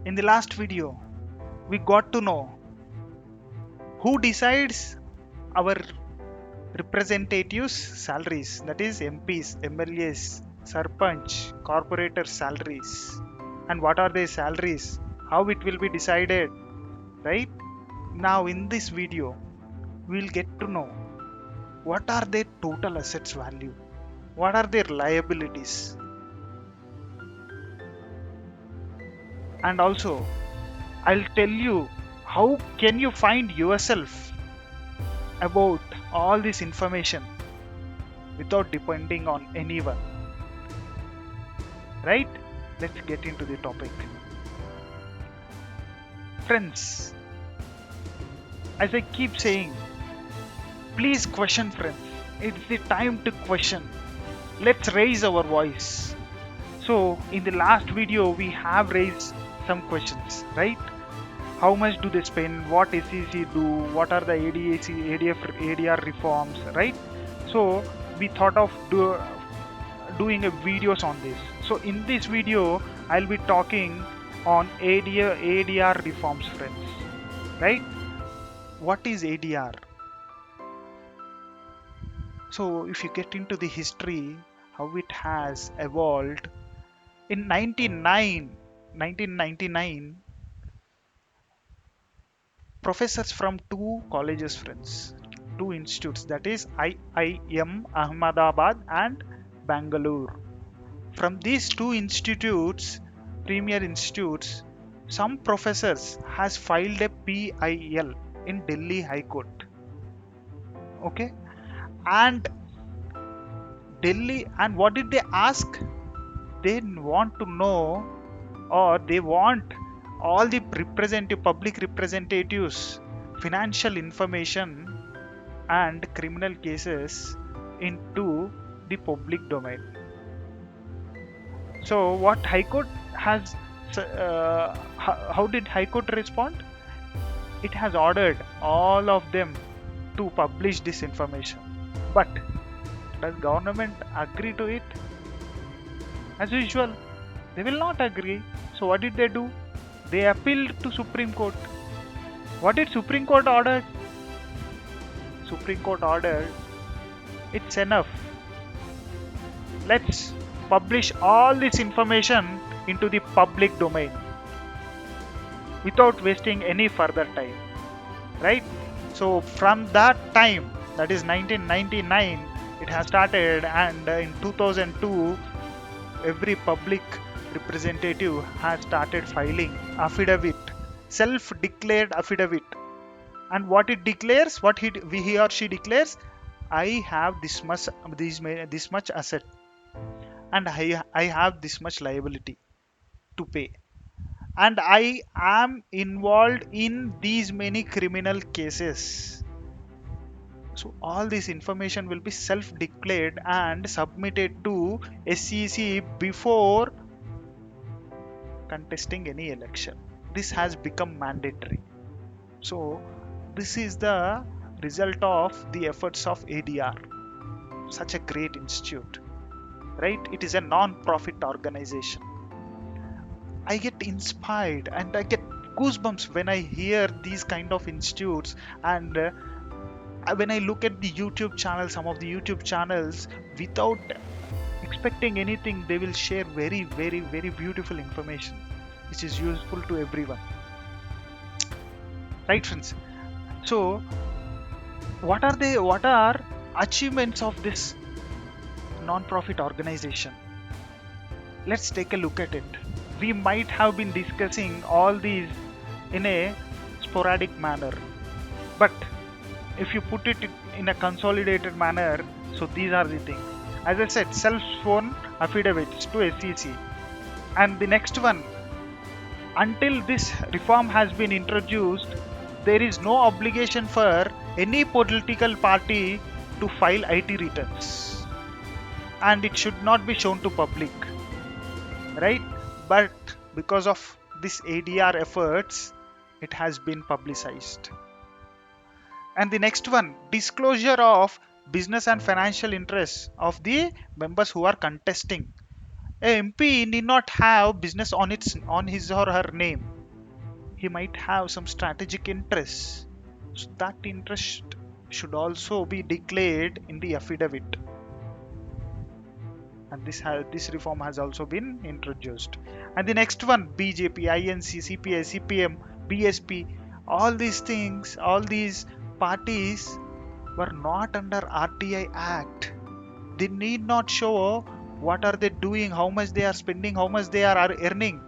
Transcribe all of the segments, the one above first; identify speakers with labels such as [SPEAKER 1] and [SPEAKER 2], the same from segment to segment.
[SPEAKER 1] In the last video, we got to know who decides our representatives' salaries, that is MPs, MLAs, Sarpanch, corporator salaries, and what are their salaries, how it will be decided, right? Now, in this video, we'll get to know what are their total assets value, what are their liabilities, and also I'll tell you how can you find yourself about all this information without depending on anyone, right? Let's get into the topic. Friends, as I keep saying, please question, friends. It's the time to question. Let's raise our voice. So, in the last video, we have raised some questions, right? How much do they spend? What SEC do? What are the ADAC, ADF, ADR reforms, right? So, we thought of doing a videos on this. So, in this video, I'll be talking on ADR reforms, friends, right? What is ADR? So, if you get into the history, how it has evolved, in 1999, professors from two colleges, friends, two institutes, that is IIM Ahmedabad and Bangalore. From these two institutes, premier institutes, some professors has filed a PIL in Delhi High Court. Okay, and Delhi, and what did they ask? They want to know, or they want all the public representatives financial information and criminal cases into the public domain. So what High Court has, how did High Court respond? It has ordered all of them to publish this information. But does government agree to it? As usual, they will not agree. So what did they do? They appealed to Supreme Court. What did Supreme Court order? Supreme Court ordered, it's enough. Let's publish all this information into the public domain without wasting any further time, right? So from that time, that is 1999, it has started, and in 2002, every public representative has started filing affidavit, self-declared affidavit. And what it declares, what he or she declares, I have this much asset, and I have this much liability to pay, and I am involved in these many criminal cases. So all this information will be self-declared and submitted to SEC before contesting any election. This has become mandatory. So this is the result of the efforts of ADR, such a great institute, right? It is a non-profit organization. I get inspired and I get goosebumps when I hear these kind of institutes, and when I look at the YouTube channel, some of the YouTube channels, without expecting anything, they will share very, very, very beautiful information which is useful to everyone, right, friends? So what are achievements of this non-profit organization? Let's take a look at it. We might have been discussing all these in a sporadic manner, but if you put it in a consolidated manner, so these are the things. As I said, self-sworn affidavits to SEC. And the next one, until this reform has been introduced, there is no obligation for any political party to file IT returns, and it should not be shown to public, right? But because of this ADR efforts, it has been publicized. And the next one, disclosure of business and financial interests of the members who are contesting. A MP need not have business on his or her name. he might have some strategic interests. So that interest should also be declared in the affidavit. And this reform has also been introduced. And the next one, BJP, INC, CPI, CPM, BSP, all these things, all these parties were not under RTI Act. They need not show what are they doing, how much they are spending, how much they are earning.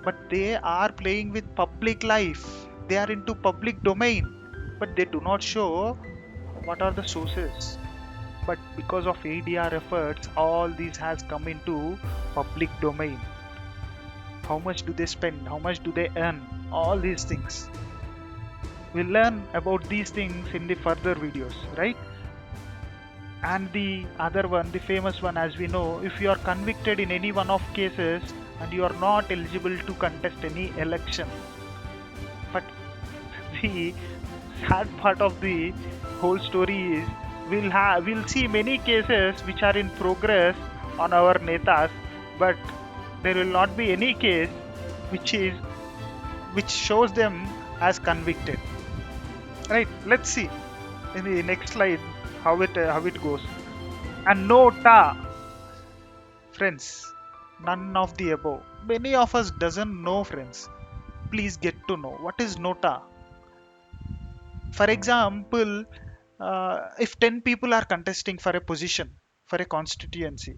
[SPEAKER 1] But they are playing with public life. They are into public domain, but they do not show what are the sources. But because of ADR efforts, all these has come into public domain. How much do they spend? How much do they earn? All these things. We'll learn about these things in the further videos, right? And the other one, the famous one, as we know, if you are convicted in any one of cases and you are not eligible to contest any election. But the sad part of the whole story is we'll see many cases which are in progress on our netas, but there will not be any case which shows them as convicted. Right? Let's see in the next slide how it goes. And nota, friends, none of the above. Many of us doesn't know, friends. Please get to know what is nota. For example, if 10 people are contesting for a position, for a constituency,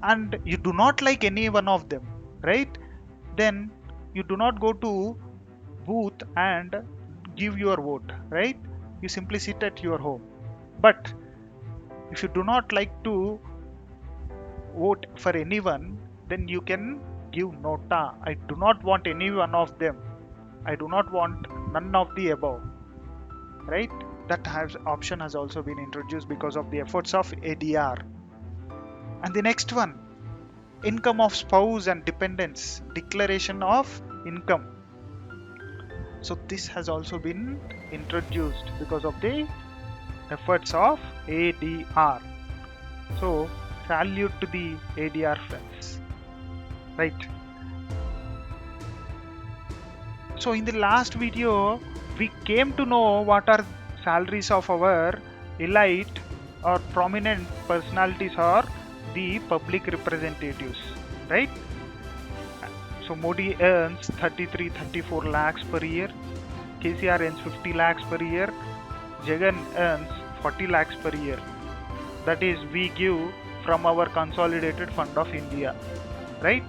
[SPEAKER 1] and you do not like any one of them, right? Then you do not go to booth and give your vote, right? You simply sit at your home. But if you do not like to vote for anyone, then you can give nota. I do not want any one of them. I do not want none of the above, right? That option has also been introduced because of the efforts of ADR. And the next one, income of spouse and dependents, declaration of income. So this has also been introduced because of the efforts of ADR. So salute to the ADR friends, right? So in the last video, we came to know what are salaries of our elite or prominent personalities or the public representatives, right? So Modi earns 34 lakhs per year, KCR earns 50 lakhs per year, Jagan earns 40 lakhs per year. That is, we give from our consolidated fund of India, right?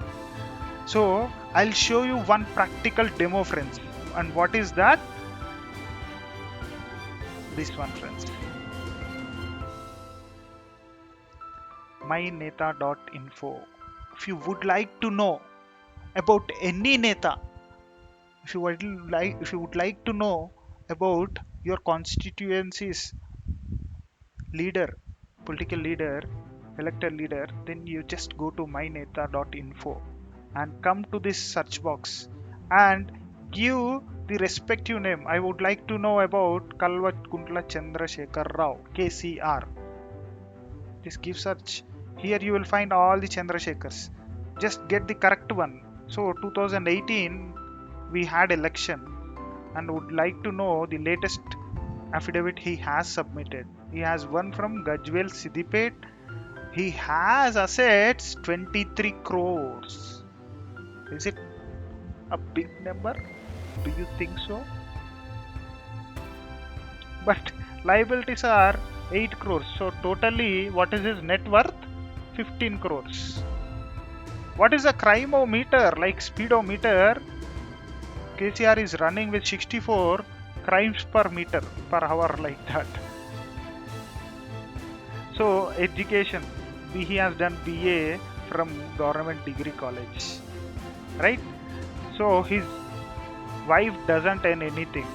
[SPEAKER 1] So I'll show you one practical demo, friends. And what is that? This one, friends. myneta.info. If you would like to know about any neta, if you would like to know about your constituency's leader, political leader, elected leader, then you just go to myneta.info and come to this search box and give the respective name. I would like to know about Kalvakuntla Chandrasekhar Rao, KCR. Just give search. Here you will find all the Chandrasekhars. Just get the correct one. So 2018 we had election and would like to know the latest affidavit he has submitted. He has one from Gajwel Siddipet. He has assets 23 crores. Is it a big number? Do you think so? But liabilities are 8 crores. So totally what is his net worth? 15 crores. What is the crime-o-meter, like speedometer? KCR is running with 64 crimes per meter per hour, like that. So education, he has done BA from government degree college, right? So his wife doesn't earn anything.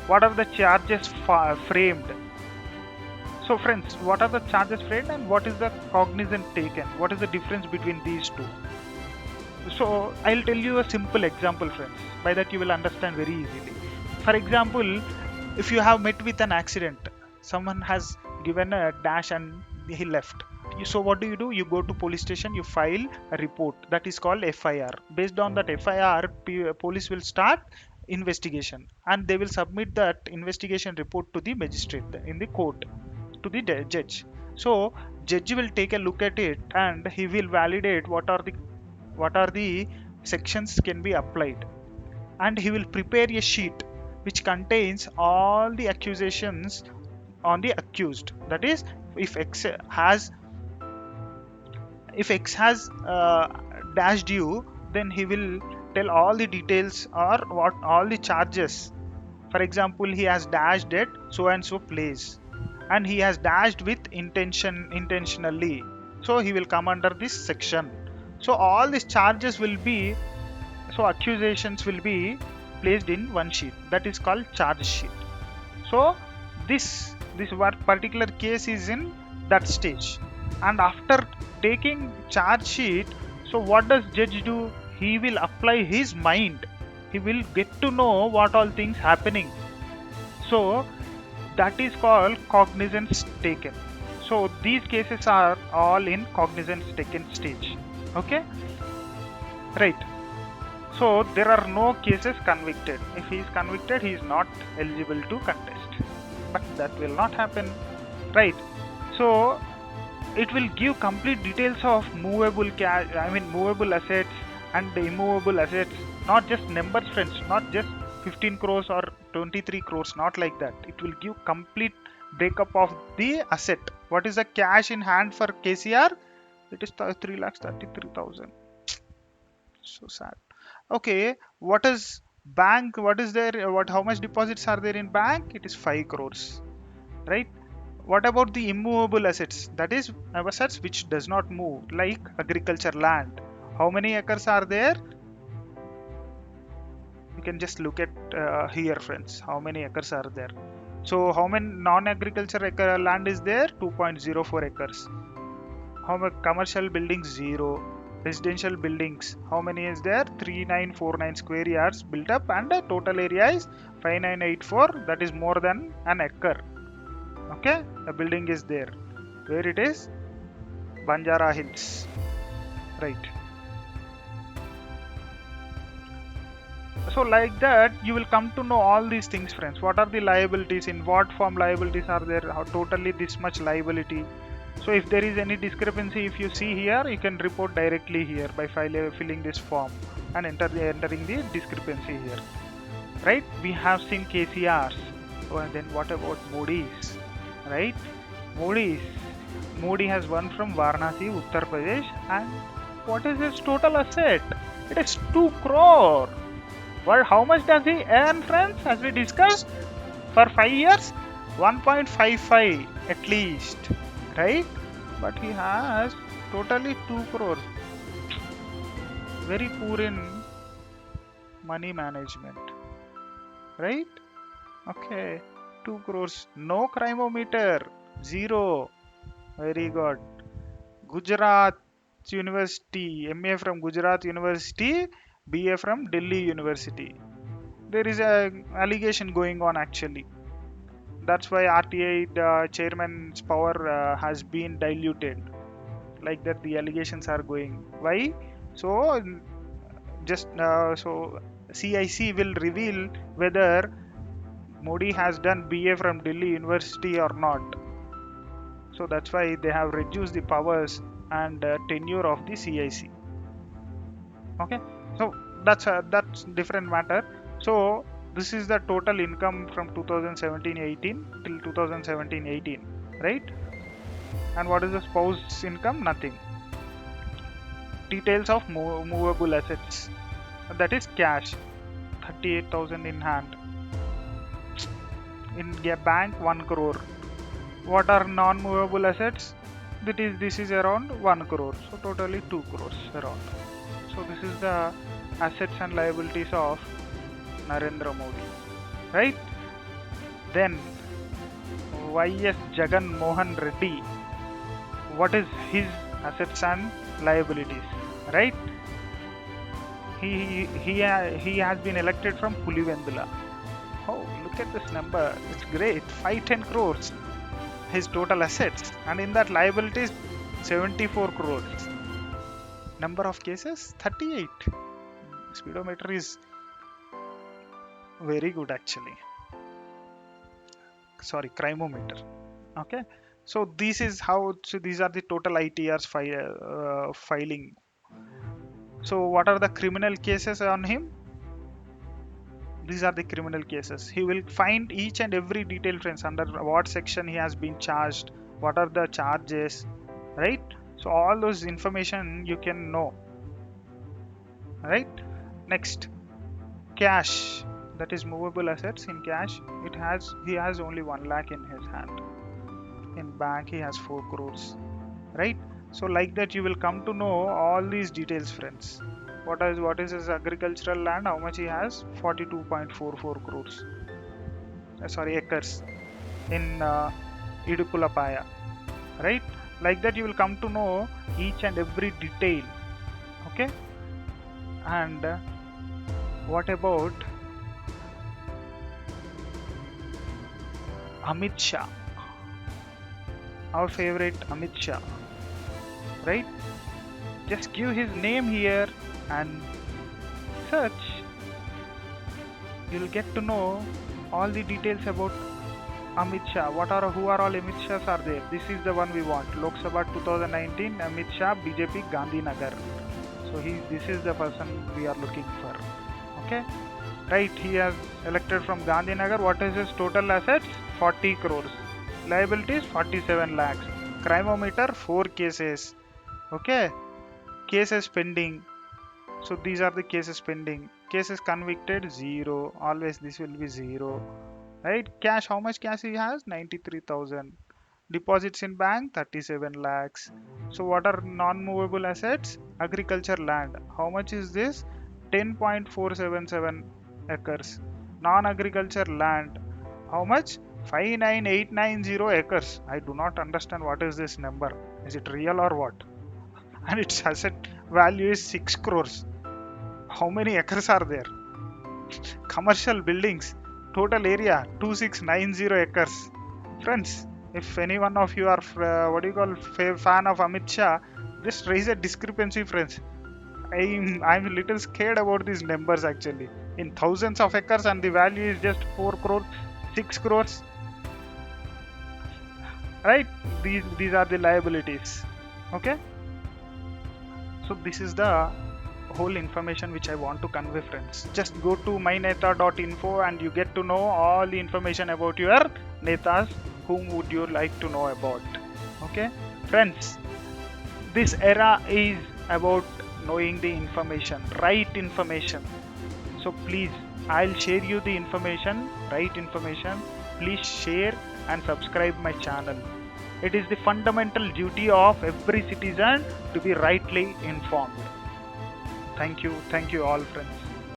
[SPEAKER 1] What are the charges framed? So friends, what are the charges framed and what is the cognizance taken? What is the difference between these two? So I'll tell you a simple example, friends. By that you will understand very easily. For example, if you have met with an accident, someone has given a dash and he left. So what do? You go to police station, you file a report, that is called FIR. Based on that FIR, police will start investigation, and they will submit that investigation report to the magistrate in the court, to the judge. So judge will take a look at it, and he will validate what are the sections can be applied, and he will prepare a sheet which contains all the accusations on the accused. That is, if x has if X has dashed you, then he will tell all the details or what all the charges. For example, he has dashed at so and so place, and he has dashed with intentionally. So he will come under this section. So all these charges will be, so accusations will be placed in one sheet. That is called charge sheet. So this one particular case is in that stage, and after taking charge sheet, so what does judge do? He will apply his mind. He will get to know what all things happening. So that is called cognizance taken. So these cases are all in cognizance taken stage. Okay, right. So there are no cases convicted. If he is convicted, he is not eligible to contest. But that will not happen, right? So it will give complete details of movable cash, movable assets and the immovable assets, not just numbers, friends, not just 15 crores or 23 crores, not like that. It will give complete breakup of the asset. What is the cash in hand for KCR? It is 3,33,000. So sad. Okay, what is bank? What is there? How much deposits are there in bank? It is 5 crores, right? What about the immovable assets? That is assets which does not move, like agriculture land. How many acres are there? You can just look at here, friends. How many acres are there? So how many non-agriculture acre land is there? 2.04 acres. How many commercial buildings? 0. Residential buildings, how many is there? 3949 square yards built up, and the total area is 5984. That is more than an acre. Okay, a building is there. Where it is? Banjara Hills, right? So like that, you will come to know all these things, friends. What are the liabilities? In what form liabilities are there? How totally this much liability? So if there is any discrepancy, if you see here, you can report directly here by filling this form and entering the discrepancy here, right? We have seen KCRs. And then what about Moody's, right? Moody has one from Varanasi, Uttar Pradesh, and what is his total asset? It is 2 crore. Well, how much does he earn, friends? As we discussed, for 5 years, 1.55 at least, right? But he has totally 2 crores. Very poor in money management, right? Okay, 2 crores. No crimometer, 0. Very good. Gujarat University, MA from Gujarat University, BA from Delhi University. There is a allegation going on actually. That's why RTI, the chairman's power has been diluted. Like that, the allegations are going. Why? So so CIC will reveal whether Modi has done BA from Delhi University or not. So that's why they have reduced the powers and tenure of the CIC. Okay, so that's different matter. So this is the total income from 2017-18 till 2017-18, right? And what is the spouse income? Nothing. Details of movable assets, that is cash, 38,000 in hand. In a bank, 1 crore. What are non-movable assets? This is around 1 crore. So totally 2 crores around. So this is the assets and liabilities of Narendra Modi, right? Then YS Jagan Mohan Reddy, what is his assets and liabilities, right? He has been elected from Pulivendula. Oh, look at this number, it's great, 510 crores his total assets, and in that liabilities 74 crores. Number of cases 38. Speedometer is very good actually. Sorry, crimometer. Okay, so this is how. So these are the total ITRs filing. So what are the criminal cases on him? These are the criminal cases. He will find each and every detail, friends, under what section he has been charged, what are the charges, right? So all those information you can know, right? Next, cash, that is movable assets. In cash, he has only 1 lakh in his hand. In bank he has 4 crores, right? So like that you will come to know all these details, friends. What is his agricultural land? How much he has? 42.44 crores. Sorry, acres in Idupulapaya, right? Like that you will come to know each and every detail. Okay. And what about Amit Shah, our favorite Amit Shah, right? Just give his name here and search. You'll get to know all the details about Amit Shah. Who are all Amit Shahs are there? This is the one we want. Lok Sabha 2019, Amit Shah, BJP, Gandhinagar. So this is the person we are looking for. Okay, right? He has elected from Gandhinagar. What is his total assets? 40 crores. Liabilities 47 lakhs. Crimometer 4 cases. Okay, cases pending. So these are the cases pending. Cases convicted 0. Always this will be 0. Right? Cash, how much cash he has? 93,000. Deposits in bank 37 lakhs. So what are non-movable assets? Agriculture land. How much is this? 10.477 acres. Non-agriculture land. How much? 59890 acres. I do not understand what is this number. Is it real or what? And its asset value is 6 crores. How many acres are there? Commercial buildings. Total area 2690 acres. Friends, if any one of you are fan of Amit Shah, just raise a discrepancy, friends. I'm a little scared about these numbers actually. In thousands of acres and the value is just 4 crores, 6 crores. Right? These are the liabilities. Okay? So this is the whole information which I want to convey, friends. Just go to myneta.info and you get to know all the information about your netas. Whom would you like to know about? Okay, friends, this era is about knowing the information, right information. So please, I'll share you the information, right information. Please share and subscribe my channel. It is the fundamental duty of every citizen to be rightly informed. Thank you all, friends.